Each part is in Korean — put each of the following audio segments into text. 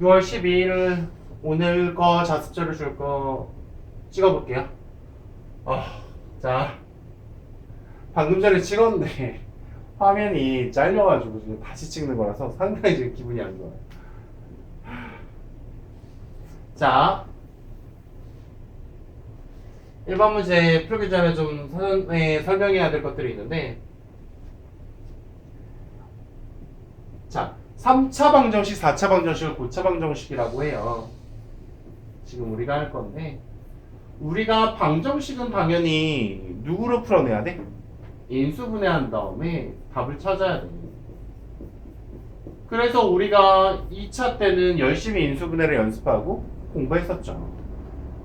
6월 12일 오늘 거 자습제를 줄 거 찍어볼게요. 자, 방금 전에 찍었는데 화면이 잘려가지고 지금 다시 찍는 거라서 상당히 지금 기분이 안 좋아요. 자, 1번 문제 풀기 전에 좀 사전에 설명해야 될 것들이 있는데, 자, 3차 방정식, 4차 방정식을 고차 방정식이라고 해요. 지금 우리가 할 건데, 우리가 방정식은 당연히 누구로 풀어내야 돼? 인수분해한 다음에 답을 찾아야 돼. 그래서 우리가 2차 때는 열심히 인수분해를 연습하고 공부했었죠.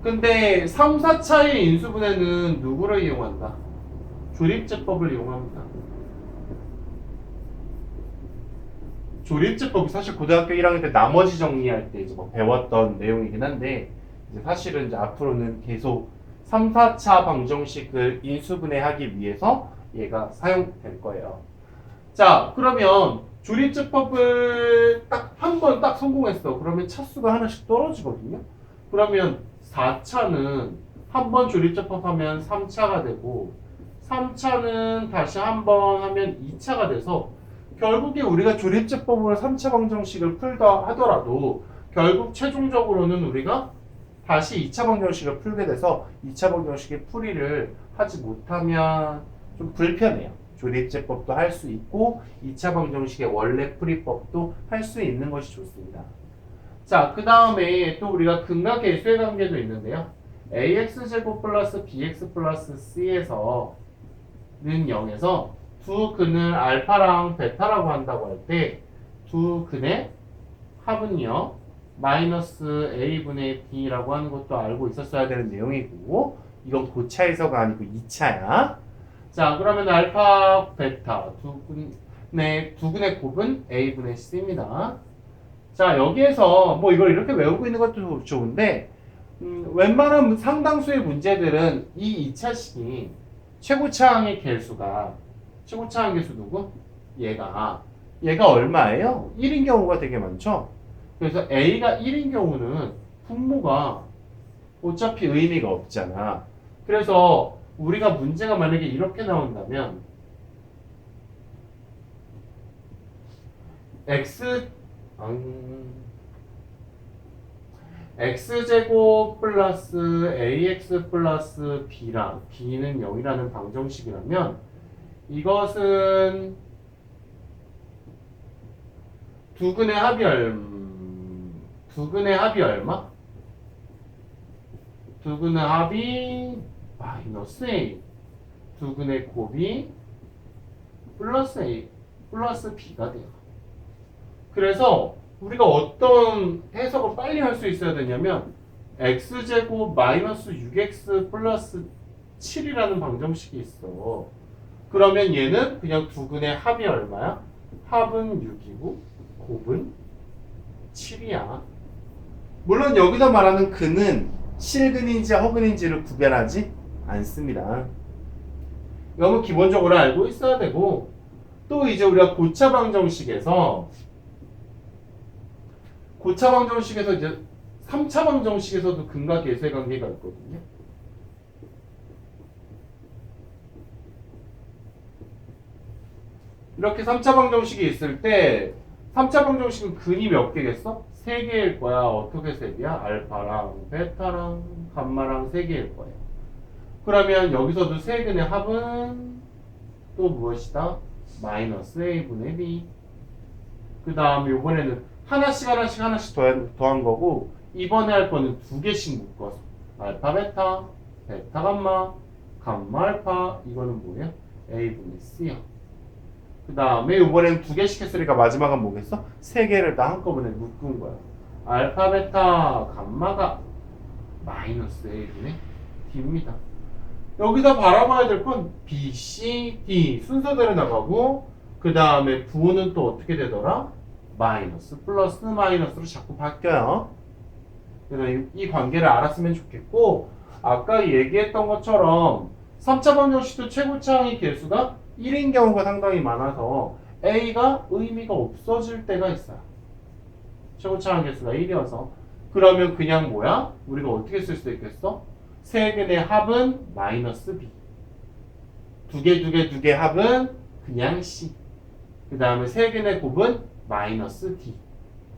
근데 3, 4차의 인수분해는 누구를 이용한다? 조립제법을 이용합니다. 조립제법이 사실 고등학교 1학년 때 나머지 정리할 때 이제 뭐 배웠던 내용이긴 한데, 이제 사실은 이제 앞으로는 계속 3, 4차 방정식을 인수분해하기 위해서 얘가 사용될 거예요. 자, 그러면 조립제법을 딱 한 번 딱 성공했어. 그러면 차수가 하나씩 떨어지거든요. 그러면 4차는 한 번 조립제법 하면 3차가 되고, 3차는 다시 한 번 하면 2차가 돼서, 결국에 우리가 조립제법으로 3차 방정식을 풀다 하더라도 결국 최종적으로는 우리가 다시 2차 방정식을 풀게 돼서 2차 방정식의 풀이를 하지 못하면 좀 불편해요. 조립제법도 할 수 있고 2차 방정식의 원래 풀이법도 할 수 있는 것이 좋습니다. 자, 그 다음에 또 우리가 근과 계수의 관계도 있는데요. ax제곱 플러스 bx 플러스 c에서는 0에서 두 근을 알파랑 베타라고 한다고 할 때 두 근의 합은요 마이너스 a분의 b라고 하는 것도 알고 있었어야 되는 내용이고, 이건 고차에서가 아니고 2차야. 자, 그러면 알파 베타 두 근의 곱은 a분의 c입니다. 자, 여기에서 뭐 이걸 이렇게 외우고 있는 것도 좋은데, 웬만한 상당수의 문제들은 이 2차식이 최고차항의 개수가, 최고차항 개수 누구? 얘가 얼마예요? 1인 경우가 되게 많죠. 그래서 A가 1인 경우는 분모가 어차피 의미가 없잖아. 그래서 우리가 문제가 만약에 이렇게 나온다면 x제곱 플러스 ax 플러스 b는 0이라는 방정식이라면, 이것은 두 근의 합이 얼마? 두 근의 합이 마이너스 a. 두 근의 곱이 플러스 a 플러스 b가 돼요. 그래서 우리가 어떤 해석을 빨리 할 수 있어야 되냐면, x제곱 마이너스 6x 플러스 7이라는 방정식이 있어. 그러면 얘는 그냥 두 근의 합이 얼마야? 합은 6이고 곱은 7이야. 물론 여기서 말하는 근은 실근인지 허근인지를 구별하지 않습니다. 이거 기본적으로 알고 있어야 되고, 또 이제 우리가 고차 방정식에서 이제 3차 방정식에서도 근과 계수의 관계가 있거든요. 이렇게 3차 방정식이 있을 때 3차 방정식은 근이 몇 개겠어? 3개일 거야. 어떻게 3개야? 알파랑 베타랑 감마랑 3개일 거예요. 그러면 여기서도 3근의 합은 또 무엇이다? 마이너스 a분의 b. 그 다음에 이번에는 하나씩 더한 거고, 이번에 할 거는 2개씩 묶어서 알파 베타, 베타 감마, 감마 알파, 이거는 뭐예요? a분의 c야. 그 다음에 이번엔 2개씩 했으니까 마지막은 뭐겠어? 3개를 다 한꺼번에 묶은 거야. 알파, 베타, 감마가 마이너스 a분의 d입니다. 여기서 바라봐야 될 건 B, C, D 순서대로 나가고, 그 다음에 부호는 또 어떻게 되더라? 마이너스, 플러스, 마이너스로 자꾸 바뀌어요. 그래서 이 관계를 알았으면 좋겠고, 아까 얘기했던 것처럼 3차 방정식도 최고차항의 개수가 1인 경우가 상당히 많아서 A가 의미가 없어질 때가 있어요. 최고차항 개수가 1이어서. 그러면 그냥 뭐야? 우리가 어떻게 쓸 수 있겠어? 세근의 합은 마이너스 b. 두 개 합은 그냥 c. 그 다음에 세근의 곱은 마이너스 d.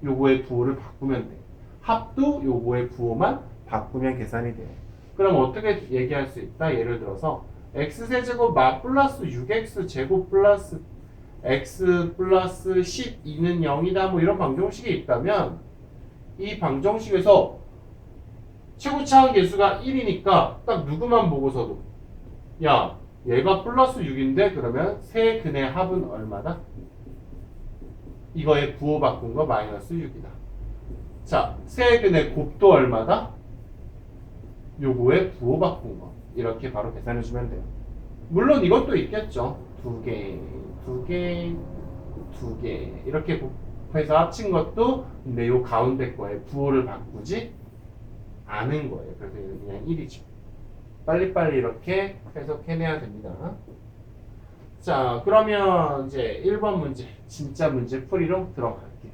요거의 부호를 바꾸면 돼. 합도 요거의 부호만 바꾸면 계산이 돼요. 그럼 어떻게 얘기할 수 있다? 예를 들어서 x세제곱 플러스 6x 제곱 플러스 x 플러스 12는 0이다 뭐 이런 방정식이 있다면 이 방정식에서 최고차항 개수가 1이니까 딱 누구만 보고서도 야 얘가 플러스 6인데 그러면 세근의 합은 얼마다? 이거의 부호 바꾼 거 마이너스 6이다. 자, 세근의 곱도 얼마다? 요거의 부호 바꾼 거. 이렇게 바로 계산해 주면 돼요. 물론 이것도 있겠죠. 두 개 이렇게 곱해서 합친 것도 근데 요 가운데 거에 부호를 바꾸지 않은 거예요. 그래서 그냥 1이죠. 빨리빨리 이렇게 해석해내야 됩니다. 자, 그러면 이제 1번 문제, 진짜 문제 풀이로 들어갈게요.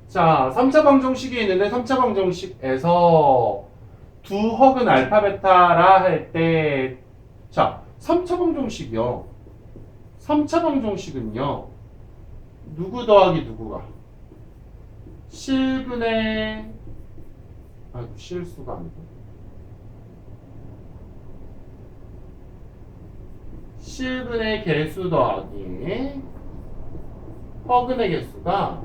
자, 3차 방정식이 있는데 3차 방정식에서 두 혹은 알파 베타라 할 때 자, 3차 방정식이요. 3차 방정식은요. 누구 더하기 누구가? 실근의 실수가 아니고 실근의 개수 더하기 허근의 개수가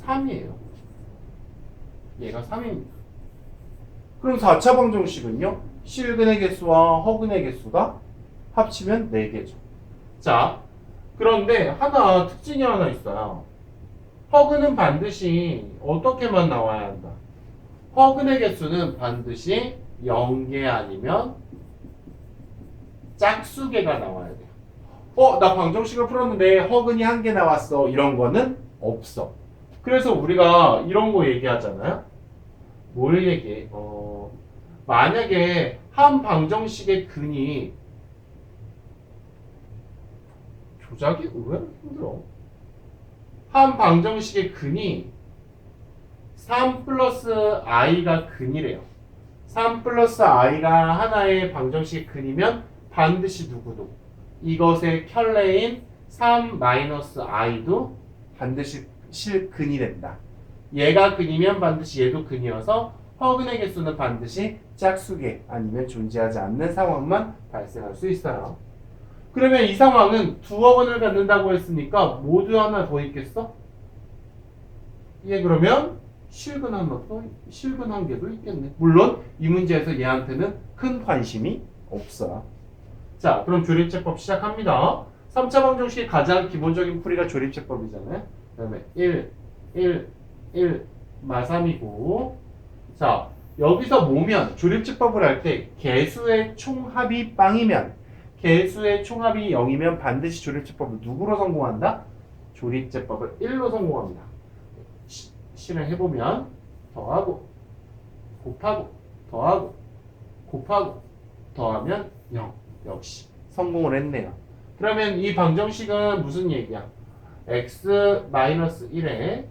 3이에요. 얘가 3입니다. 그럼 4차 방정식은요? 실근의 개수와 허근의 개수가 합치면 4개죠. 자, 그런데 특징이 하나 있어요. 허근은 반드시 어떻게만 나와야 한다. 허근의 개수는 반드시 0개 아니면 짝수개가 나와야 돼요. 나 방정식을 풀었는데 허근이 1개 나왔어. 이런 거는 없어. 그래서 우리가 이런 거 얘기하잖아요. 뭘 얘기해? 만약에 한 방정식의 근이 조작이 의외로 힘들어. 한 방정식의 근이 3 플러스 i가 근이래요. 3 플러스 i가 하나의 방정식의 근이면 반드시 누구도 이것의 켤레인 3 마이너스 i도 반드시 실근이 된다. 얘가 근이면 반드시 얘도 근이어서 허근의 개수는 반드시 짝수개 아니면 존재하지 않는 상황만 발생할 수 있어요. 그러면 이 상황은 두 허근을 갖는다고 했으니까 모두 하나 더 있겠어? 얘 그러면 실근 한 개도 있겠네. 물론 이 문제에서 얘한테는 큰 관심이 없어요. 자, 그럼 조립제법 시작합니다. 3차 방정식의 가장 기본적인 풀이가 조립제법이잖아요. 그 다음에 1 마3이고 자, 여기서 모면 조립제법을 할 때 개수의 총합이 빵이면 개수의 총합이 0이면 반드시 조립제법을 누구로 성공한다? 조립제법을 1로 성공합니다. 실행해보면 더하고 곱하고 더하고 곱하고 더하면 0 역시 성공을 했네요. 그러면 이 방정식은 무슨 얘기야? x-1에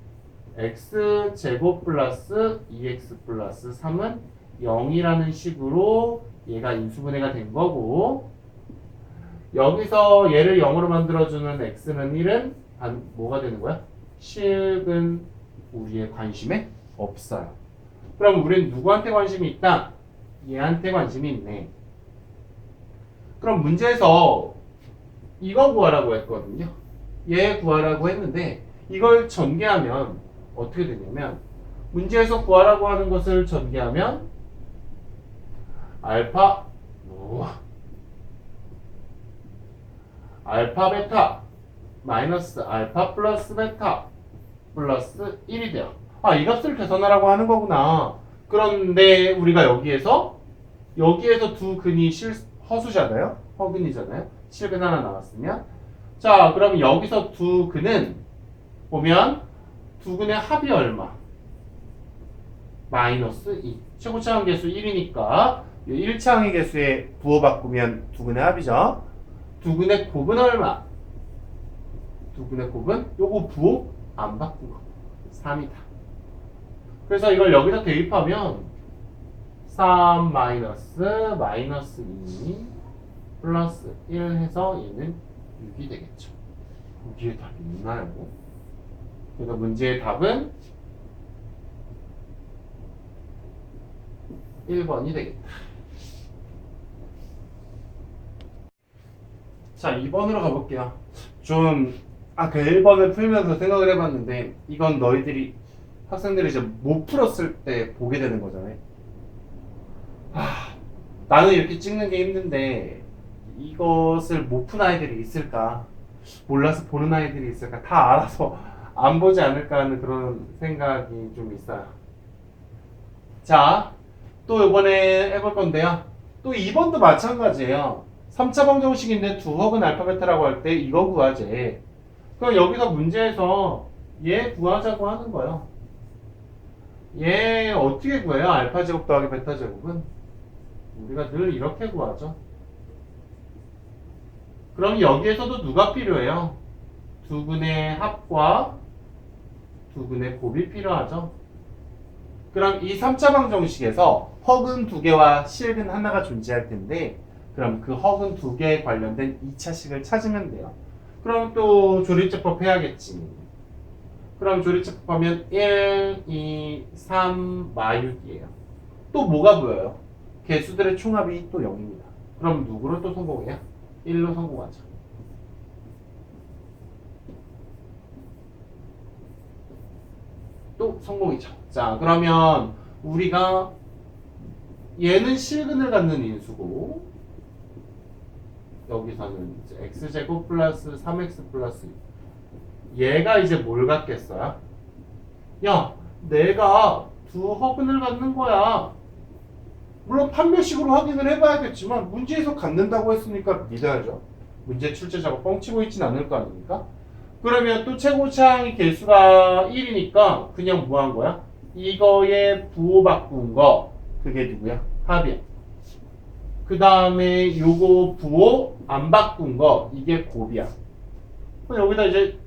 x제곱 플러스 2x 플러스 3은 0이라는 식으로 얘가 인수분해가 된 거고 여기서 얘를 0으로 만들어주는 x는 1은 뭐가 되는 거야? 실근 우리의 관심에 없어요. 그럼 우리는 누구한테 관심이 있다? 얘한테 관심이 있네. 그럼 문제에서 이거 구하라고 했거든요. 얘 구하라고 했는데 이걸 전개하면 어떻게 되냐면 문제에서 구하라고 하는 것을 전개하면 알파 베타 마이너스 알파 플러스 베타 플러스 1이 돼요. 이 값을 계산하라고 하는 거구나. 그런데 우리가 여기에서 두 근이 허수잖아요. 허근이잖아요. 실근 하나 나왔으면 자, 그럼 여기서 두 근은 보면 두 근의 합이 얼마? 마이너스 2. 최고차항 개수 1이니까 1차항의 개수에 부호 바꾸면 두 근의 합이죠. 두근의 곱은 얼마? 두근의 곱은 요거 부호 안 바꾼 거 3이다. 그래서 이걸 여기다 대입하면 3 마이너스 2 플러스 1 해서 얘는 6이 되겠죠. 여기에 답이 있나요? 그래서 문제의 답은 1번이 되겠다. 자, 2번으로 가볼게요. 그 1번을 풀면서 생각을 해봤는데, 이건 학생들이 이제 못 풀었을 때 보게 되는 거잖아요. 나는 이렇게 찍는 게 힘든데, 이것을 못 푼 아이들이 있을까? 몰라서 보는 아이들이 있을까? 다 알아서 안 보지 않을까 하는 그런 생각이 좀 있어요. 자, 또 이번에 해볼 건데요. 또 2번도 마찬가지예요. 3차 방정식인데 두 혹은 알파 베타라고 할 때 이거 구하지. 그럼 여기서 문제에서 얘 구하자고 하는 거예요. 얘 어떻게 구해요? 알파 제곱 더하기 베타 제곱은? 우리가 늘 이렇게 구하죠. 그럼 여기에서도 누가 필요해요? 두근의 합과 두근의 곱이 필요하죠. 그럼 이 3차 방정식에서 허근 두 개와 실근 하나가 존재할 텐데, 그럼 그 허근 두 개에 관련된 2차식을 찾으면 돼요. 그럼 또 조립제법 해야겠지. 그럼 조립제법 하면 1, 2, 3, 마육이에요. 또 뭐가 보여요? 개수들의 총합이 또 0입니다. 그럼 누구를 또 성공해요? 1로 성공하죠. 또 성공이죠. 자, 그러면 우리가 얘는 실근을 갖는 인수고, 여기서는 이제 x제곱 플러스 3x 플러스 얘가 이제 뭘 갖겠어요? 야, 내가 두 허근을 갖는 거야. 물론 판별식으로 확인을 해봐야겠지만 문제에서 갖는다고 했으니까 믿어야죠. 문제 출제자가 뻥치고 있진 않을 거 아닙니까? 그러면 또 최고차항의 개수가 1이니까 그냥 뭐 한 거야? 이거에 부호 바꾼 거, 그게 누구야? 합이야. 그 다음에 요거 부호 안 바꾼 거, 이게 곱이야. 그럼 여기다 이제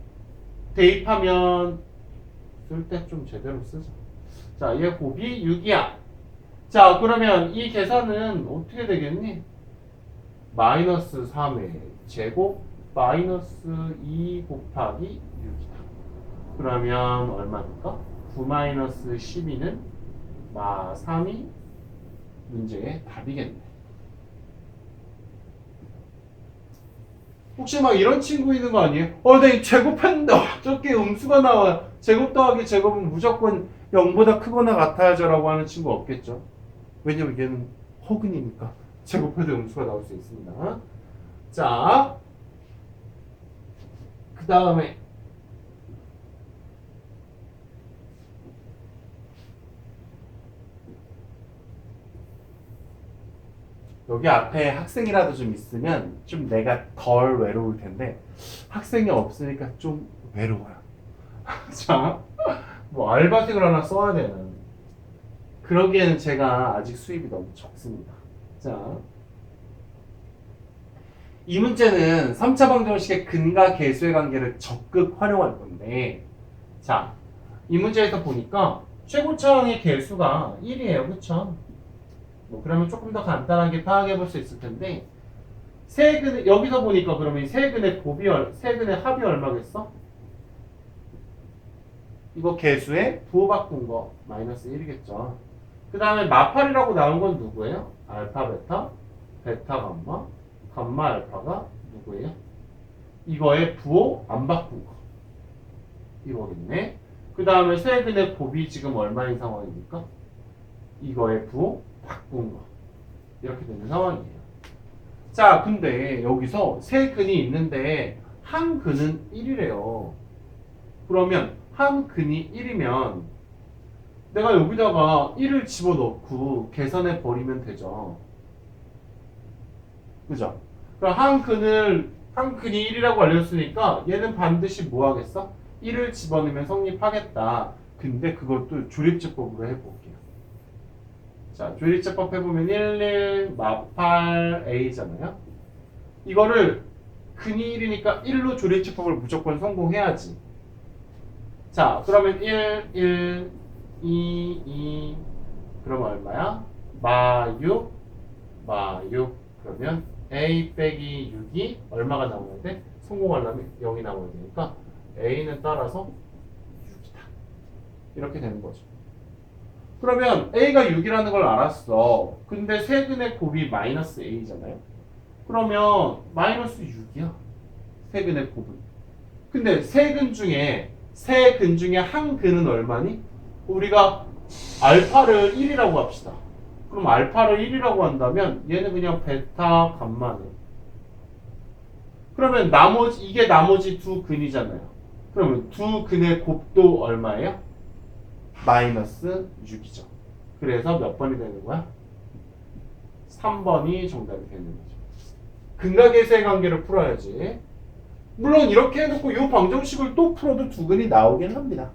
대입하면 쓸 때 좀 제대로 쓰자. 자, 얘 곱이 6이야. 자, 그러면 이 계산은 어떻게 되겠니? 마이너스 3의 제곱 마이너스 2 곱하기 6이다. 그러면 얼마입니까? 9 마이너스 12는 3이 문제의 답이겠네. 혹시 막 이런 친구 있는 거 아니에요? 네, 제곱했는데 어떻게 음수가 나와요? 제곱 더하기 제곱은 무조건 0보다 크거나 같아야죠 라고 하는 친구 없겠죠? 왜냐면 얘는 허근이니까 제곱해도 음수가 나올 수 있습니다. 자, 그 다음에 여기 앞에 학생이라도 좀 있으면 좀 내가 덜 외로울 텐데, 학생이 없으니까 좀 외로워요. 자, 뭐 알바생을 하나 써야 되는, 그러기에는 제가 아직 수입이 너무 적습니다. 자, 이 문제는 3차 방정식의 근과 계수의 관계를 적극 활용할 건데, 자, 이 문제에서 보니까 최고차항의 계수가 1이에요. 그쵸? 뭐 그러면 조금 더 간단하게 파악해 볼 수 있을 텐데, 세근의, 여기서 보니까 그러면 세근의 세근의 합이 얼마겠어? 이거 계수에 부호 바꾼 거 마이너스 1이겠죠. 그 다음에 마팔이라고 나온 건 누구예요? 알파 베타, 베타 감마, 감마 알파가 누구예요? 이거의 부호 안 바꾼 거 이거겠네. 그 다음에 세근의 곱이 지금 얼마인 상황입니까? 이거의 부호 바꾼 거 이렇게 되는 상황이에요. 자, 근데 여기서 세 근이 있는데 한 근은 1이래요. 그러면 한 근이 1이면 내가 여기다가 1을 집어넣고 계산해 버리면 되죠. 그죠? 그럼 한 근이 1이라고 알려줬으니까 얘는 반드시 뭐 하겠어? 1을 집어넣으면 성립하겠다. 근데 그것도 조립제법으로 해볼게요. 자, 조립제법 해보면 1, 1, 마팔 A잖아요. 이거를 근이 1이니까 1로 조립집합을 무조건 성공해야지. 자, 그러면 1, 2. 그러면 얼마야? 마6. 그러면 a 빼기 6이 얼마가 나오면 돼? 성공하려면 0이 나와야 되니까 a는 따라서 6이다. 이렇게 되는 거죠. 그러면 a가 6이라는 걸 알았어. 근데 세근의 곱이 마이너스 a잖아요. 그러면 마이너스 6이야. 세근의 곱은. 근데 세 근 중에 한 근은 얼마니? 우리가 알파를 1이라고 합시다. 그럼 알파를 1이라고 한다면 얘는 그냥 베타 값만 해. 그러면 이게 나머지 두 근이잖아요. 그러면 두 근의 곱도 얼마예요? 마이너스 6이죠. 그래서 몇 번이 되는 거야? 3번이 정답이 되는 거죠. 근각계수의 관계를 풀어야지. 물론 이렇게 해놓고 이 방정식을 또 풀어도 두 근이 나오긴 합니다.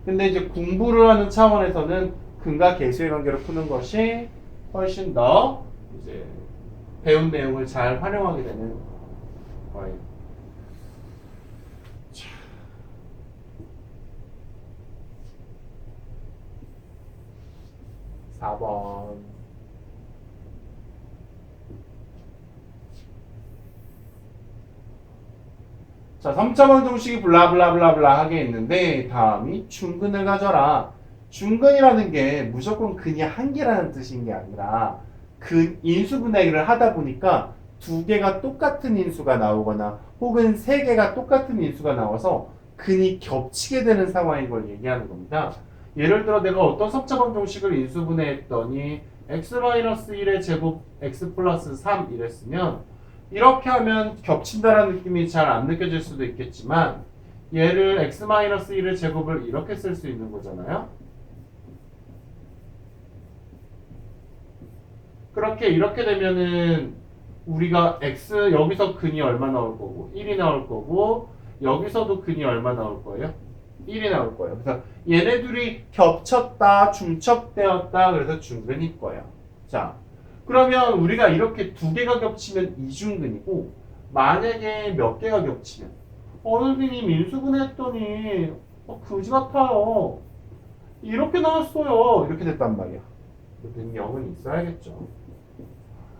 근데 이제 공부를 하는 차원에서는 근각계수의 관계를 푸는 것이 훨씬 더 이제 배운 내용을 잘 활용하게 되는 거예요. 자. 4번. 자, 3차 방정식이 블라블라블라블라 하게 있는데 다음이 중근을 가져라. 중근이라는 게 무조건 근이 한 개라는 뜻인 게 아니라 근 인수분해를 하다 보니까 두 개가 똑같은 인수가 나오거나 혹은 세 개가 똑같은 인수가 나와서 근이 겹치게 되는 상황인 걸 얘기하는 겁니다. 예를 들어 내가 어떤 3차 방정식을 인수분해했더니 x-1의 제곱 x 플러스 3 이랬으면 이렇게 하면 겹친다라는 느낌이 잘 안 느껴질 수도 있겠지만 얘를 x-1의 제곱을 이렇게 쓸 수 있는 거잖아요. 이렇게 되면은 우리가 x 여기서 근이 얼마 나올 거고 1이 나올 거고 여기서도 근이 얼마 나올 거예요? 1이 나올 거예요. 그래서 얘네 둘이 겹쳤다, 중첩되었다, 그래서 중근일 거예요. 자, 그러면 우리가 이렇게 두 개가 겹치면 이중근이고 만약에 몇 개가 겹치면 선생님 인수분해했더니 그지 같아요. 이렇게 나왔어요. 이렇게 됐단 말이야. 능력은 있어야겠죠.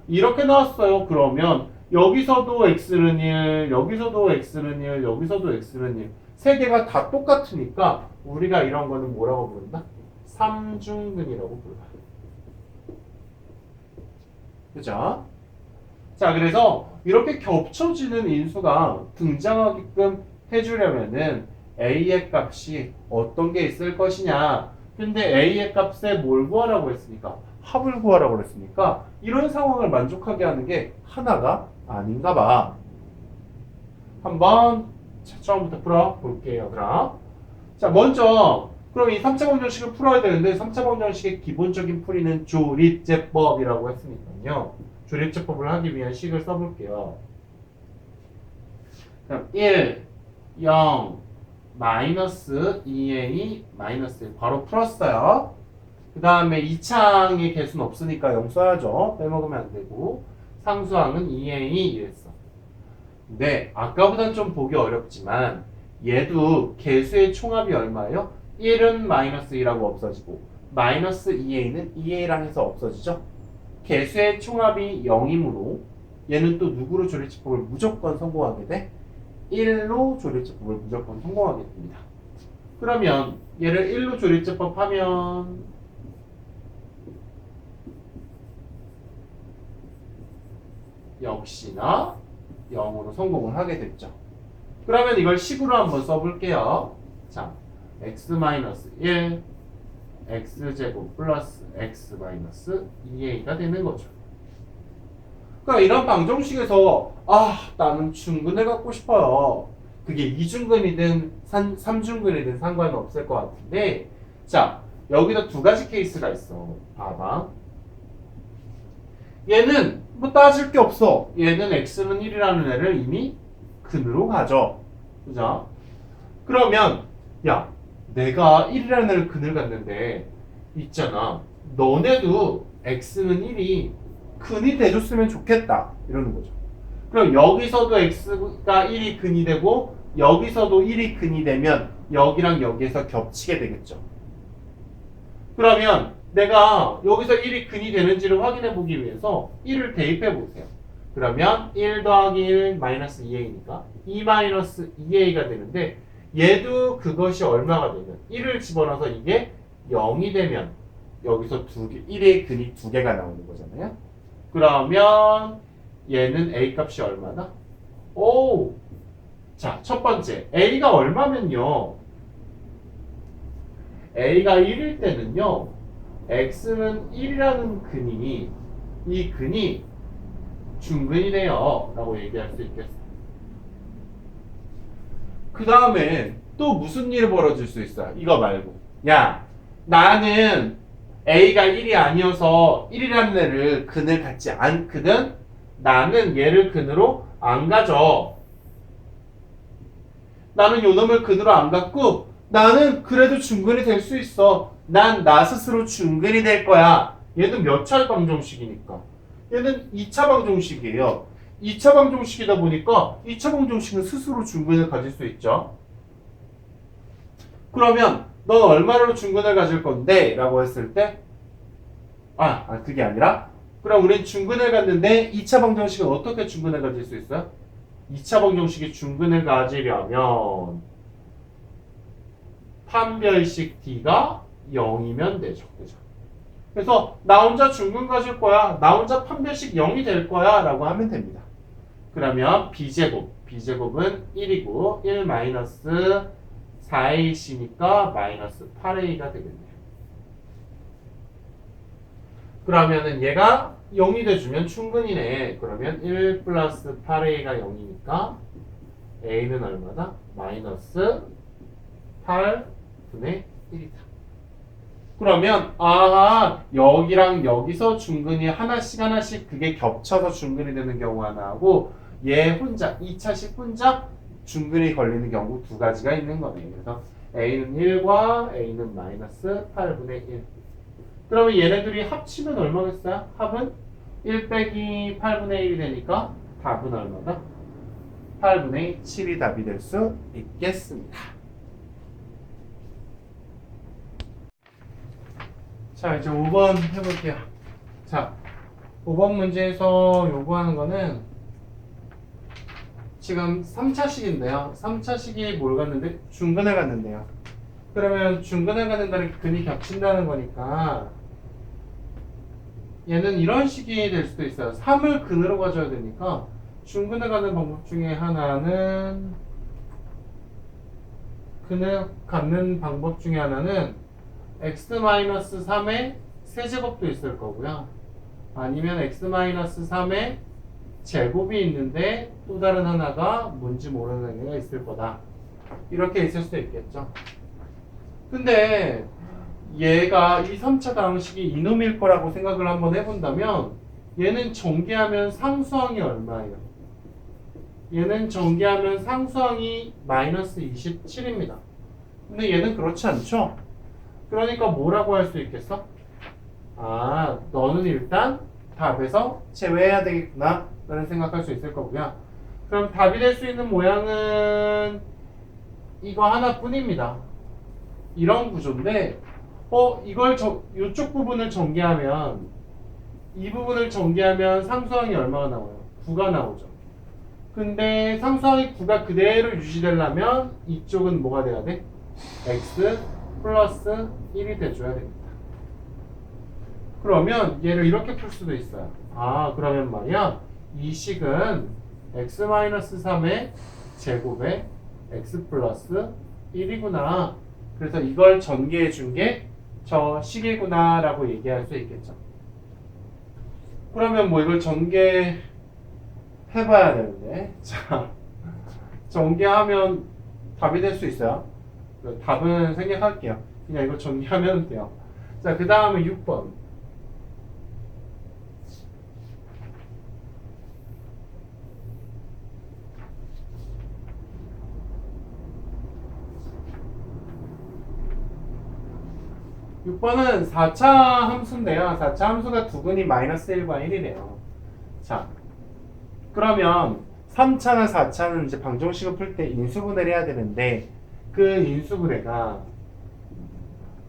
이렇게 나왔어요. 그러면 여기서도 x는 1, 여기서도 x는 1, 여기서도 x는 1. 세 개가 다 똑같으니까 우리가 이런 거는 뭐라고 부른다? 삼중근이라고 불러요. 그죠? 자, 그래서 이렇게 겹쳐지는 인수가 등장하게끔 해주려면은 a의 값이 어떤 게 있을 것이냐. 근데 a의 값에 뭘 구하라고 했습니까? 합을 구하라고 그랬으니까 이런 상황을 만족하게 하는 게 하나가 아닌가 봐. 한번 처음부터 풀어볼게요. 그럼 자, 먼저 그럼 이 3차 방정식을 풀어야 되는데 3차 방정식의 기본적인 풀이는 조립제법이라고 했으니까요. 조립제법을 하기 위한 식을 써볼게요. 그럼 1, 0, 마이너스 2a, 마이너스 1 바로 풀었어요. 그 다음에 2창의 개수는 없으니까 0 써야죠. 빼먹으면 안 되고 상수항은 2a 이랬어. 네, 아까보단 좀 보기 어렵지만 얘도 개수의 총합이 얼마예요? 1은 마이너스 2라고 없어지고 마이너스 2a는 2a랑 해서 없어지죠. 개수의 총합이 0이므로 얘는 또 누구로 조립집합을 무조건 성공하게 돼? 1로 조립집합을 무조건 성공하게 됩니다. 그러면 얘를 1로 조립집합하면 역시나 0으로 성공을 하게 됐죠. 그러면 이걸 식으로 한번 써볼게요. 자, x-1 x제곱 플러스 x-2a가 되는 거죠. 그러니까 이런 방정식에서 나는 중근을 갖고 싶어요. 그게 이중근이든 삼중근이든 상관은 없을 것 같은데 자, 여기다 두 가지 케이스가 있어. 봐봐. 얘는 뭐 따질 게 없어. 얘는 x는 1이라는 애를 이미 근으로 가져. 그죠? 그러면 야, 내가 1이라는 애를 근을 갔는데 있잖아. 너네도 x는 1이 근이 돼줬으면 좋겠다. 이러는 거죠. 그럼 여기서도 x가 1이 근이 되고 여기서도 1이 근이 되면 여기랑 여기에서 겹치게 되겠죠. 그러면 내가 여기서 1이 근이 되는지를 확인해 보기 위해서 1을 대입해 보세요. 그러면 1 더하기 1 마이너스 2a니까 2 마이너스 2a가 되는데 얘도 그것이 얼마가 되면 1을 집어넣어서 이게 0이 되면 여기서 1의 근이 2개가 나오는 거잖아요. 그러면 얘는 a 값이 얼마다? 오! 자, 첫 번째 a가 얼마면요. a가 1일 때는요. x는 1이라는 근이 이 근이 중근이네요 라고 얘기할 수 있겠어요. 그 다음에 또 무슨 일이 벌어질 수 있어요? 이거 말고 야 나는 a가 1이 아니어서 1이라는 애를 근을 갖지 않거든. 나는 얘를 근으로 안 가져. 나는 요 놈을 근으로 안 갖고 나는 그래도 중근이 될 수 있어. 난 나 스스로 중근이 될 거야. 얘는 몇 차 방정식이니까. 얘는 2차 방정식이에요. 2차 방정식이다 보니까 2차 방정식은 스스로 중근을 가질 수 있죠. 그러면 넌 얼마로 중근을 가질 건데? 라고 했을 때 그게 아니라 그럼 우린 중근을 갖는데 2차 방정식은 어떻게 중근을 가질 수 있어요? 2차 방정식이 중근을 가지려면 판별식 D가 0이면 되죠. 그죠? 그래서 나 혼자 중근 가질 거야. 나 혼자 판별식 0이 될 거야. 라고 하면 됩니다. 그러면 B제곱은 1이고 1 마이너스 4ac니까 마이너스 8a가 되겠네요. 그러면은 얘가 0이 돼주면 충분이네. 그러면 1 플러스 8a가 0이니까 a는 얼마다? 마이너스 8분의 1이다. 그러면 여기랑 여기서 중근이 하나씩 그게 겹쳐서 중근이 되는 경우가 나오고 얘 혼자 2차식 혼자 중근이 걸리는 경우 두 가지가 있는 거네요. 그래서 a는 1과 a는 마이너스 8분의 1. 그러면 얘네들이 합치면 얼마겠어요? 합은 1 빼기 8분의 1이 되니까 답은 얼마다? 8분의 7이 답이 될 수 있겠습니다. 자, 이제 5번 해볼게요. 자, 5번 문제에서 요구하는 거는 지금 3차식인데요. 3차식이 뭘 갔는데? 중근을 갔는데요. 그러면 중근을 갖는다는 게 근이 겹친다는 거니까 얘는 이런 식이 될 수도 있어요. 3을 근으로 가져야 되니까 중근을 가는 방법 중에 하나는 근을 갖는 방법 중에 하나는 x-3의 세제곱도 있을 거고요. 아니면 x-3의 제곱이 있는데 또 다른 하나가 뭔지 모르는 애가 있을 거다. 이렇게 있을 수도 있겠죠. 근데 얘가 이 3차 방식이 이놈일 거라고 생각을 한번 해본다면 얘는 전개하면 상수항이 얼마예요? 얘는 전개하면 상수항이 마이너스 27입니다. 근데 얘는 그렇지 않죠? 그러니까 뭐라고 할 수 있겠어? 너는 일단 답에서 제외해야 되겠구나 라는 생각할 수 있을 거고요. 그럼 답이 될 수 있는 모양은 이거 하나뿐입니다. 이런 구조인데 이쪽 부분을 전개하면 이 부분을 전개하면 상수항이 얼마가 나와요? 9가 나오죠. 근데 상수항이 9가 그대로 유지되려면 이쪽은 뭐가 돼야 돼? x 플러스 1이 돼줘야 됩니다. 그러면 얘를 이렇게 풀 수도 있어요. 그러면 말이야 이 식은 x-3의 제곱에 x 플러스 1이구나. 그래서 이걸 전개해 준 게 저 식이구나 라고 얘기할 수 있겠죠. 그러면 뭐 이걸 전개해 봐야 되는데 자 전개하면 답이 될 수 있어요. 답은 생략할게요. 그냥 이거 전개하면 돼요. 자, 그 다음에 6번. 6번은 4차 함수인데요. 4차 함수가 두근이 마이너스 1과 1이래요. 자, 그러면 3차나 4차는 이제 방정식을 풀 때 인수분해를 해야 되는데 그 인수분해가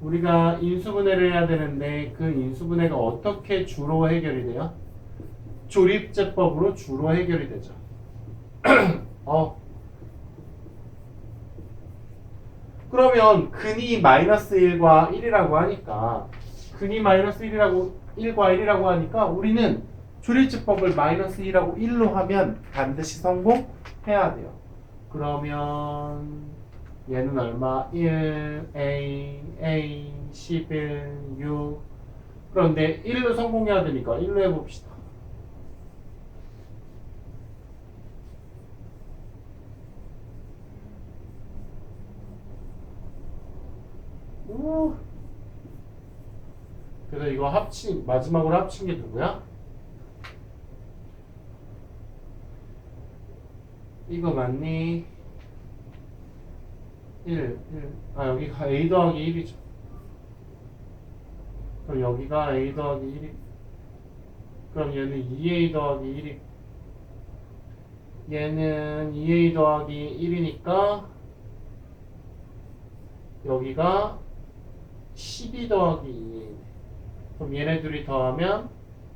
우리가 인수분해를 해야 되는데 그 인수분해가 어떻게 주로 해결이 돼요? 조립제법으로 주로 해결이 되죠. 그러면 근이 마이너스 1과 1이라고 하니까 근이 마이너스 1이라고 1과 1이라고 하니까 우리는 조립제법을 마이너스 2라고 1로 하면 반드시 성공해야 돼요. 그러면 얘는 얼마? 1, A, 11, 6 그런데 1로 성공해야 되니까 1로 해봅시다. 오. 그래서 이거 마지막으로 합친 게 누구야? 이거 맞니? 1. 여기가 A 더하기 1이죠. 그럼 여기가 A 더하기 1이. 그럼 얘는 2A 더하기 1이. 얘는 2A 더하기 1이니까 여기가 12 더하기 2A. 그럼 얘네 둘이 더하면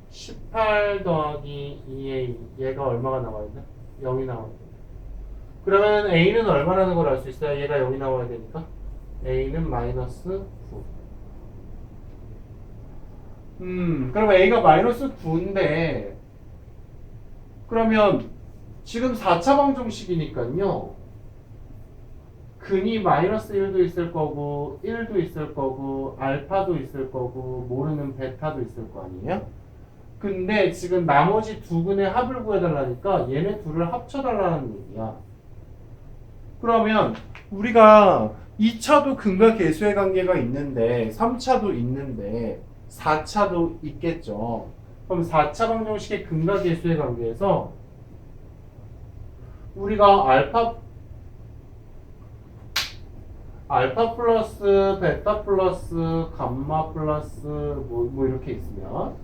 18 더하기 2A. 얘가 얼마가 나와야 돼? 0이 나와야 돼. 그러면 A는 얼마라는 걸 알 수 있어요? 얘가 0이 나와야 되니까. A는 마이너스 9. 그러면 A가 마이너스 9인데, 그러면 지금 4차 방정식이니까요. 근이 마이너스 1도 있을 거고, 1도 있을 거고, 알파도 있을 거고, 모르는 베타도 있을 거 아니에요? 근데 지금 나머지 두 근의 합을 구해달라니까 얘네 둘을 합쳐달라는 얘기야. 그러면 우리가 2차도 근과 계수의 관계가 있는데 3차도 있는데 4차도 있겠죠. 그럼 4차 방정식의 근과 계수의 관계에서 우리가 알파 플러스 베타 플러스 감마 플러스 뭐 이렇게 있으면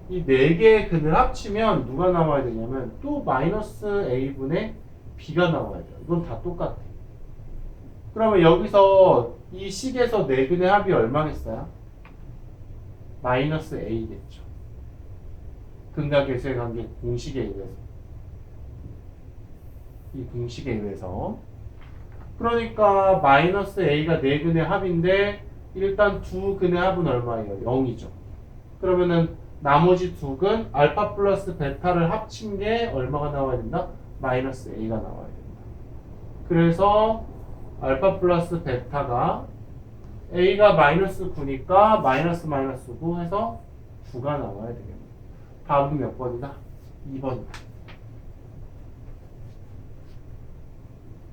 이 네 개의 근을 합치면 누가 나와야 되냐면 또 마이너스 a분의 b가 나와야 돼요. 이건 다 똑같아. 그러면 여기서 이 식에서 네 근의 합이 얼마겠어요? 마이너스 a겠죠. 근과 계수의 관계 공식에 의해서. 이 공식에 의해서. 그러니까 마이너스 a가 네 근의 합인데 일단 두 근의 합은 얼마예요? 0이죠. 그러면은 나머지 두 근 알파 플러스 베타를 합친 게 얼마가 나와야 된다? 마이너스 a가 나와야 된다. 그래서 알파 플러스 베타가 a가 마이너스 9니까 마이너스 9 해서 9가 나와야 되겠네. 답은 몇 번이다? 2번이다.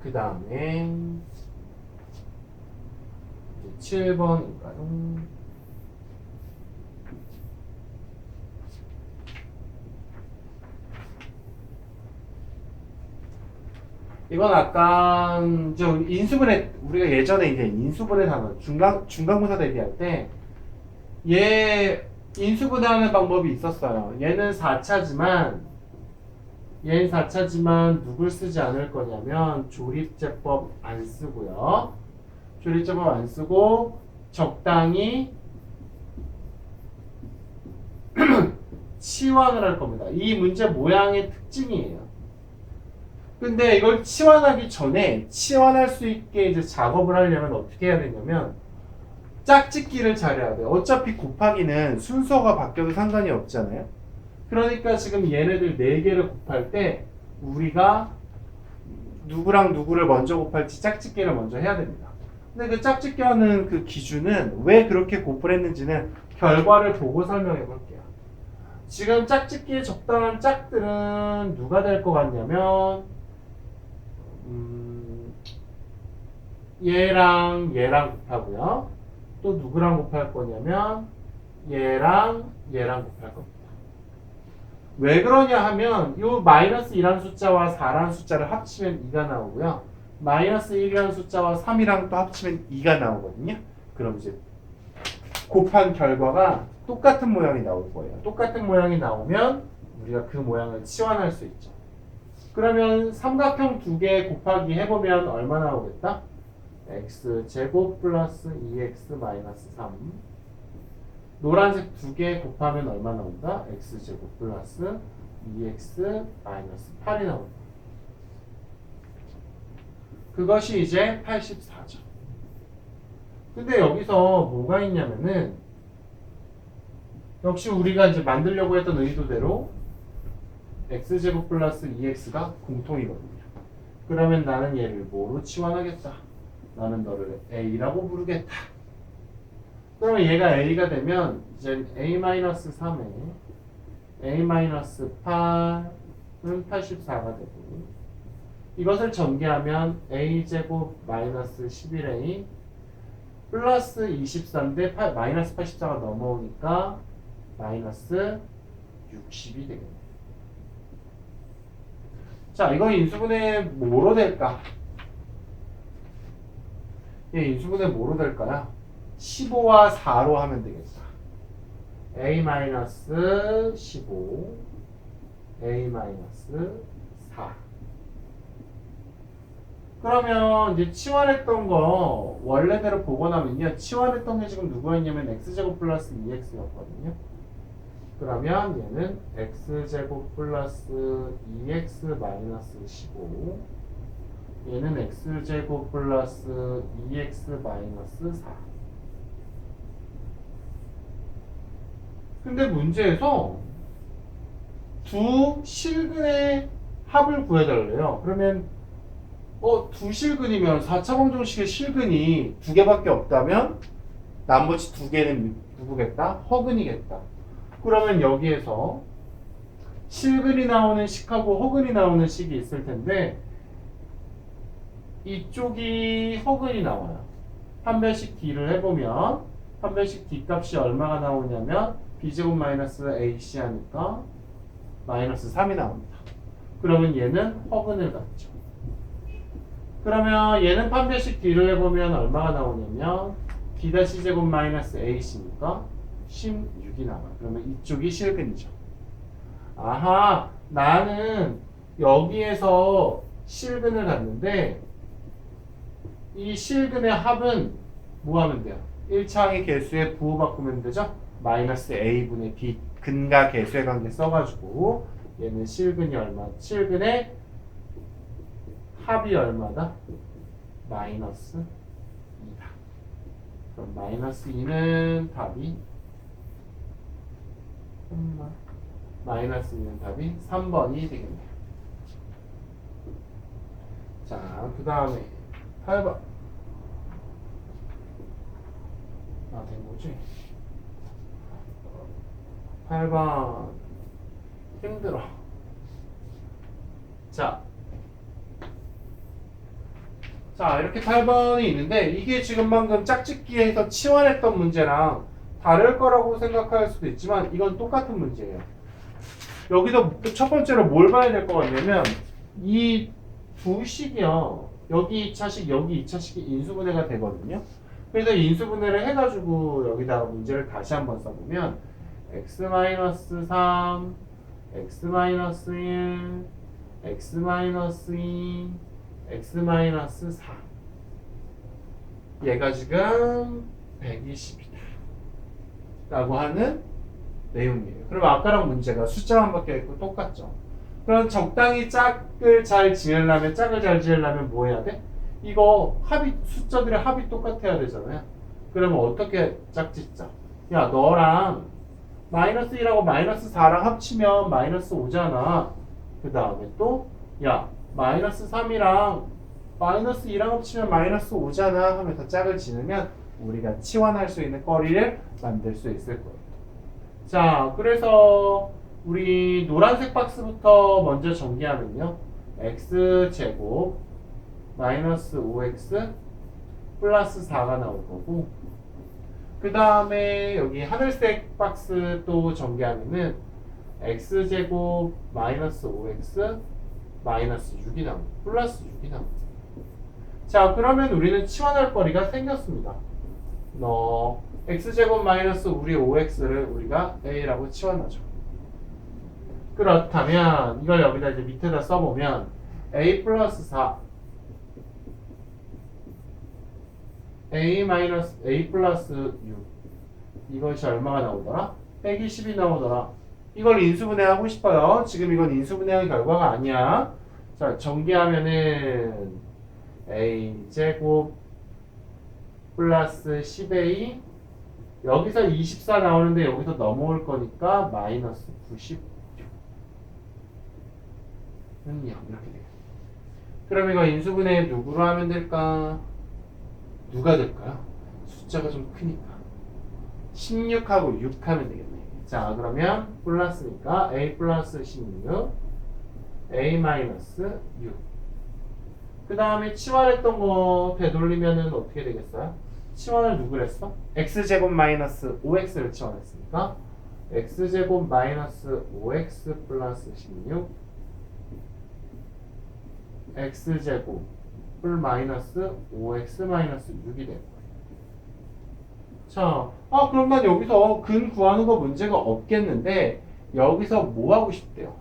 그 다음에 7번인가요? 이건 아까 인수분해 우리가 예전에 이제 인수분해 단원 중간고사 대비할 때 얘 인수분해하는 방법이 있었어요. 얘는 4차지만 누굴 쓰지 않을 거냐면 조립제법 안 쓰고요. 조립제법 안 쓰고 적당히 치환을 할 겁니다. 이 문제 모양의 특징이에요. 근데 이걸 치환하기 전에 치환할 수 있게 이제 작업을 하려면 어떻게 해야 되냐면 짝짓기를 잘해야 돼요. 어차피 곱하기는 순서가 바뀌어도 상관이 없잖아요. 그러니까 지금 얘네들 4개를 곱할 때 우리가 누구랑 누구를 먼저 곱할지 짝짓기를 먼저 해야 됩니다. 근데 그 짝짓기 하는 그 기준은 왜 그렇게 곱을 했는지는 결과를 보고 설명해 볼게요. 지금 짝짓기에 적당한 짝들은 누가 될 것 같냐면 얘랑 곱하고요. 또 누구랑 곱할 거냐면 얘랑 곱할 겁니다. 왜 그러냐 하면 요 마이너스 2라는 숫자와 4라는 숫자를 합치면 2가 나오고요. 마이너스 1이라는 숫자와 3이랑 또 합치면 2가 나오거든요. 그럼 이제 곱한 결과가 똑같은 모양이 나올 거예요. 똑같은 모양이 나오면 우리가 그 모양을 치환할 수 있죠. 그러면 삼각형 두 개 곱하기 해보면 얼마 나오겠다? x제곱 플러스 2x 마이너스 3. 노란색 두 개 곱하면 얼마 나온다? x제곱 플러스 2x 마이너스 8이 나온다. 그것이 이제 84죠. 근데 여기서 뭐가 있냐면은 역시 우리가 이제 만들려고 했던 의도대로 x제곱 플러스 2x가 공통이거든요. 그러면 나는 얘를 뭐로 치환하겠다? 나는 너를 a라고 부르겠다. 그러면 얘가 a가 되면 이제 a-3에 a-8은 84가 되고 이것을 전개하면 a제곱 마이너스 11a 플러스 24인데 마이너스 84가 넘어오니까 마이너스 60이 되겠네요. 자, 이거 인수분해 뭐로 될까? 예, 인수분해 뭐로 될까요? 15와 4로 하면 되겠다. a-15 a-4 그러면 이제 치환했던 거 원래대로 보고 나면요. 치환했던 게 지금 누구였냐면 x제곱 플러스 2x였거든요. 그러면 얘는 x제곱 플러스 2x 마이너스 15 얘는 x제곱 플러스 2x 마이너스 4 근데 문제에서 두 실근의 합을 구해달래요. 그러면 두 실근이면 4차 방정식의 실근이 두 개밖에 없다면 나머지 두 개는 누구겠다? 허근이겠다. 그러면 여기에서 실근이 나오는 식하고 허근이 나오는 식이 있을 텐데 이쪽이 허근이 나와요. 한 배씩 d를 해보면 한 배씩 d 값이 얼마가 나오냐면 b제곱 마이너스 ac 하니까 마이너스 3이 나옵니다. 그러면 얘는 허근을 갖죠. 그러면 얘는 판별식 d를 해보면 얼마가 나오냐면 d-제곱 마이너스 ac니까 16이 나와요. 그러면 이쪽이 실근이죠. 아하, 나는 여기에서 실근을 갖는데 이 실근의 합은 뭐 하면 돼요? 1차항의 개수에 부호 바꾸면 되죠? 마이너스 a분의 b 근과 개수의 관계 써가지고 얘는 실근이 얼마? 실근의 합이 얼마다? 마이너스 2다. 그럼 마이너스 2는 답이 마이너스 2는 답이 3번이 되겠네요. 자, 그 다음에 8번. 된 거지? 8번 힘들어. 자, 이렇게 8번이 있는데 이게 지금 방금 짝짓기에서 치환했던 문제랑 다를 거라고 생각할 수도 있지만 이건 똑같은 문제예요. 여기서 첫 번째로 뭘 봐야 될 것 같냐면 이 두 식이요. 여기 2차식, 여기 2차식이 인수분해가 되거든요. 그래서 인수분해를 해가지고 여기다가 문제를 다시 한번 써보면 x-3, x-1, x-2, x-4 얘가 지금 120이다 라고 하는 내용이에요. 그럼 아까랑 문제가 숫자만 바뀌어있고 똑같죠. 그럼 적당히 짝을 잘 지으려면 뭐 해야 돼? 이거 합이 숫자들의 합이 똑같아야 되잖아요. 그러면 어떻게 짝짓자? 야, 너랑 마이너스 1하고 마이너스 4랑 합치면 마이너스 5잖아. 그 다음에 또 야, 마이너스 3이랑 마이너스 2랑 합치면 마이너스 5잖아 하면서 짝을 지으면 우리가 치환할 수 있는 거리를 만들 수 있을 거예요. 자, 그래서 우리 노란색 박스부터 먼저 전개하면요. x제곱 마이너스 5x 플러스 4가 나올 거고 그 다음에 여기 하늘색 박스 또 전개하면은 x제곱 마이너스 5x 마이너스 6이 나옵니다. 플러스 6이 나옵니다. 자, 그러면 우리는 치환할 거리가 생겼습니다. x제곱 마이너스 우리 5x를 우리가 a라고 치환하죠. 그렇다면 이걸 여기다 이제 밑에다 써보면 a 플러스 4 a 마이너스 a 플러스 6 이것이 얼마가 나오더라? 120이 나오더라. 이걸 인수분해하고 싶어요. 지금 이건 인수분해한 결과가 아니야. 자, 정리하면은 a 제곱 플러스 10a 여기서 24 나오는데 여기서 넘어올 거니까 마이너스 96 이렇게 돼요. 그럼 이거 인수분해 누구로 하면 될까? 누가 될까요? 숫자가 좀 크니까 16하고 6 하면 되겠네. 자, 그러면 플러스니까 a 플러스 16 a 마이너스 6 그 다음에 치환했던 거 되돌리면은 어떻게 되겠어요? 치환을 누구를 했어? x제곱 마이너스 5x를 치환했으니까 x제곱 마이너스 5x 플러스 16 x제곱 플 마이너스 5x 마이너스 6이 되는 거예요. 자, 그럼 난 여기서 근 구하는 거 문제가 없겠는데 여기서 뭐 하고 싶대요?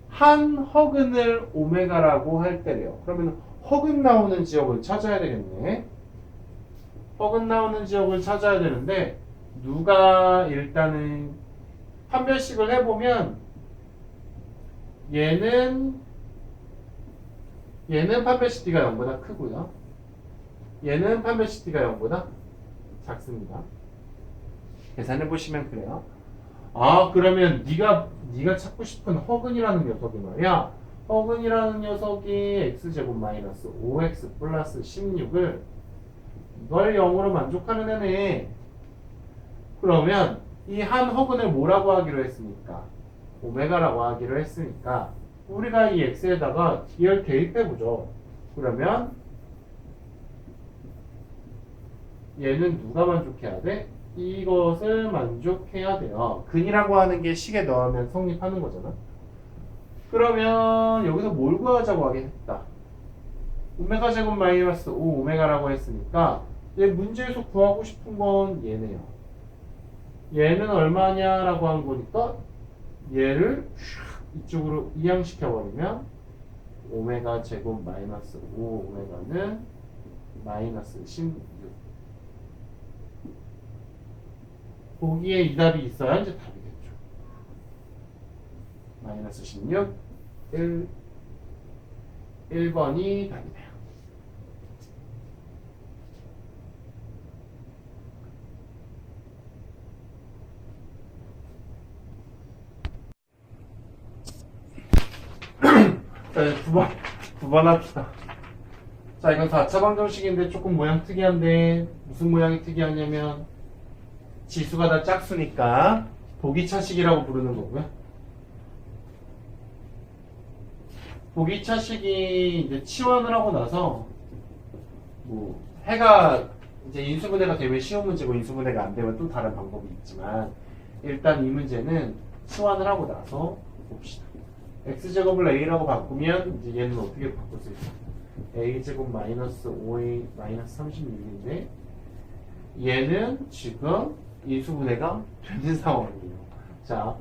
한 허근을 오메가라고 할 때래요. 그러면 허근 나오는 지역을 찾아야 되겠네. 허근 나오는 지역을 찾아야 되는데 누가 일단은 판별식을 해보면 얘는 판별식 D가 0보다 크고요. 얘는 판별식 D가 0보다 작습니다. 계산해 보시면 그래요. 그러면 네가 찾고 싶은 허근이라는 녀석이 말이야. 허근이라는 녀석이 x제곱 마이너스 5x 플러스 16을 이걸 0으로 만족하는 애네. 그러면 이 한 허근을 뭐라고 하기로 했습니까? 오메가라고 하기로 했으니까 우리가 이 x에다가 d를 대입해보죠. 그러면 얘는 누가 만족해야 돼? 이것을 만족해야 돼요. 근이라고 하는 게 식에 넣으면 성립하는 거잖아. 그러면 여기서 뭘 구하자고 하겠다. 오메가 제곱 마이너스 5 오메가라고 했으니까 얘 문제에서 구하고 싶은 건 얘네요. 얘는 얼마냐라고 한 거니까 얘를 이쪽으로 이항시켜버리면 오메가 제곱 마이너스 5 오메가는 마이너스 16 보기에 이 답이 있어야 이제 답이겠죠. 마이너스 16 1번이 답이네요. 자, 9번 합시다. 자, 이건 4차 방정식인데 조금 모양 특이한데 무슨 모양이 특이하냐면 지수가 다 짝수니까 보기차식이라고 부르는 거고요. 보기차식이 이제 치환을 하고 나서 뭐 해가 이제 인수분해가 되면 쉬운 문제고 인수분해가 안 되면 또 다른 방법이 있지만 일단 이 문제는 치환을 하고 나서 봅시다. x제곱을 a라고 바꾸면 이제 얘는 어떻게 바꿀 수 있어? a제곱 마이너스 5a 마이너스 36인데 얘는 지금 인수분해가 되는 상황이에요. 자,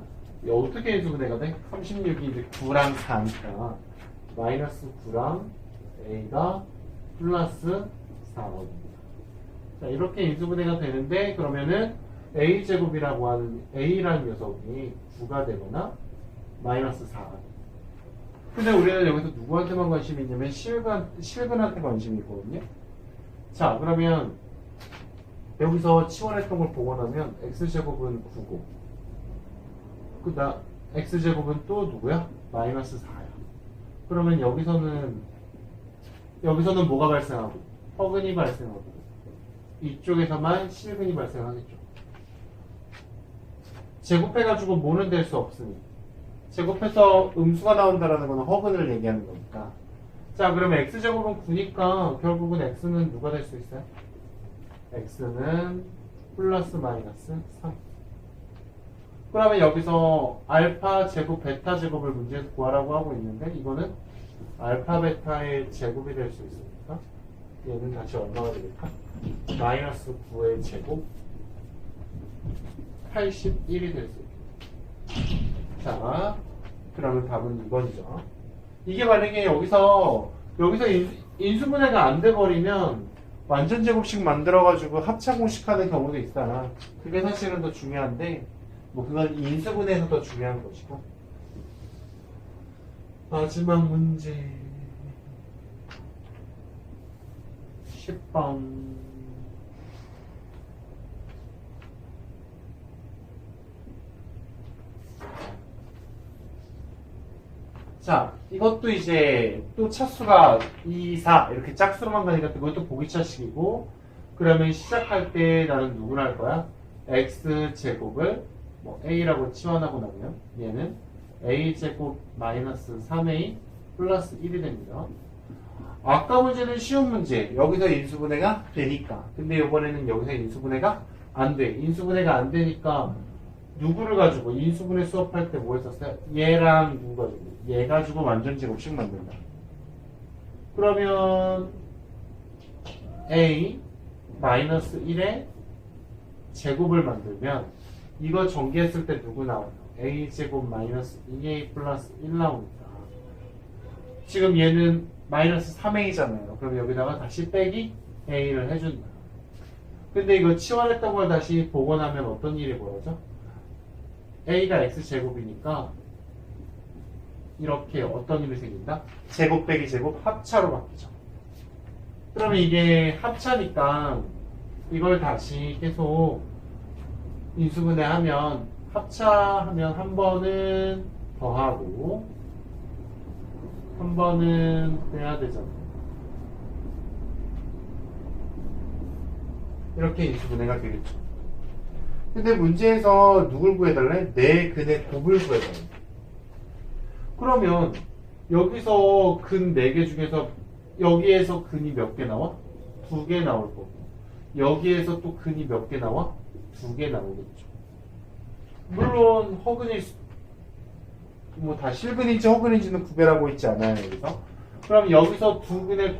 어떻게 인수분해가 돼? 36이 이제 9랑 4니까 마이너스 9랑 a가 플러스 4거든요. 자, 이렇게 인수분해가 되는데 그러면은 a제곱이라고 하는 a라는 녀석이 9가 되거나 마이너스 4가 돼. 근데 우리는 여기서 누구한테만 관심이 있냐면 실근한테 관심이 있거든요. 자, 그러면 여기서 치환했던 걸 보고 나면 x제곱은 9고 x제곱은 또 누구야? 마이너스 4야. 그러면 여기서는 뭐가 발생하고 허근이 발생하고 이쪽에서만 실근이 발생하겠죠. 제곱해가지고 뭐는 될 수 없으니 제곱해서 음수가 나온다라는 건 허근을 얘기하는 거니까. 자, 그러면 x제곱은 9니까 결국은 x는 누가 될 수 있어요? x는 플러스 마이너스 3. 그러면 여기서 알파 제곱 베타 제곱을 문제에서 구하라고 하고 있는데 이거는 알파 베타의 제곱이 될 수 있으니까 얘는 다시 얼마가 되겠다? 마이너스 9의 제곱 81이 될 수 있겠다. 자, 그러면 답은 2번이죠. 이게 만약에 여기서 인수분해가 안 돼버리면 완전 제곱식 만들어가지고 합차 공식하는 경우도 있잖아. 그게 사실은 더 중요한데 뭐 그건 인수분해에서 더 중요한 것이고. 마지막 문제 10번. 자, 이것도 이제 또 차수가 2, 4 이렇게 짝수로만 가니까 그것도 보기차식이고, 그러면 시작할 때 나는 누구를 할 거야? x제곱을 뭐 a라고 치환하고 나면 얘는 a제곱 마이너스 3a 플러스 1이 됩니다. 아까 문제는 쉬운 문제. 여기서 인수분해가 되니까. 근데 이번에는 여기서 인수분해가 안 돼. 인수분해가 안 되니까 누구를 가지고 인수분해 수업할 때 뭐 했었어요? 얘랑 누구 가지고? 얘 가지고 완전 제곱식 만든다. 그러면 a 마이너스 1의 제곱을 만들면 이거 전개했을 때 누구 나와요? a 제곱 마이너스 2a 플러스 1 나옵니다. 지금 얘는 마이너스 3a잖아요. 그럼 여기다가 다시 빼기 a를 해준다. 근데 이거 치환했던 걸 다시 복원하면 어떤 일이 벌어져? a가 x제곱이니까 이렇게 어떤 일이 생긴다? 제곱 빼기 제곱 합차로 바뀌죠. 그러면 이게 합차니까 이걸 다시 계속 인수분해하면 합차하면 한 번은 더하고 한 번은 빼야 되잖아요. 이렇게 인수분해가 되겠죠. 근데 문제에서 누굴 구해달래? 내 근의 곱을 구해달래. 그러면 여기서 근 4개 중에서 여기에서 근이 몇 개 나와? 2개 나올 거고, 여기에서 또 근이 몇 개 나와? 2개 나오겠죠. 물론 허근일 뭐 다 실근인지 허근인지는 구별하고 있지 않아요. 여기서. 그럼 여기서 두 근의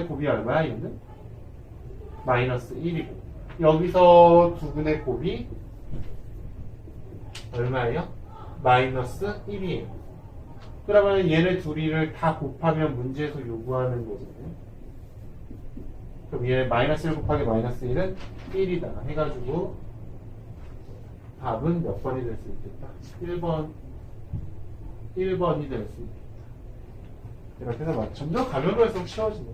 곱이 얼마야? 얘는 마이너스 1이고, 여기서 두 근의 곱이 얼마예요? 마이너스 1이에요. 그러면 얘네 둘이를 다 곱하면 문제에서 요구하는 거잖아요. 그럼 얘 마이너스 1 곱하기 마이너스 1은 1이다 해가지고 답은 몇 번이 될 수 있겠다? 1번이 될 수 있겠다. 이렇게 해서 점점 가면 갈수록 쉬워지네.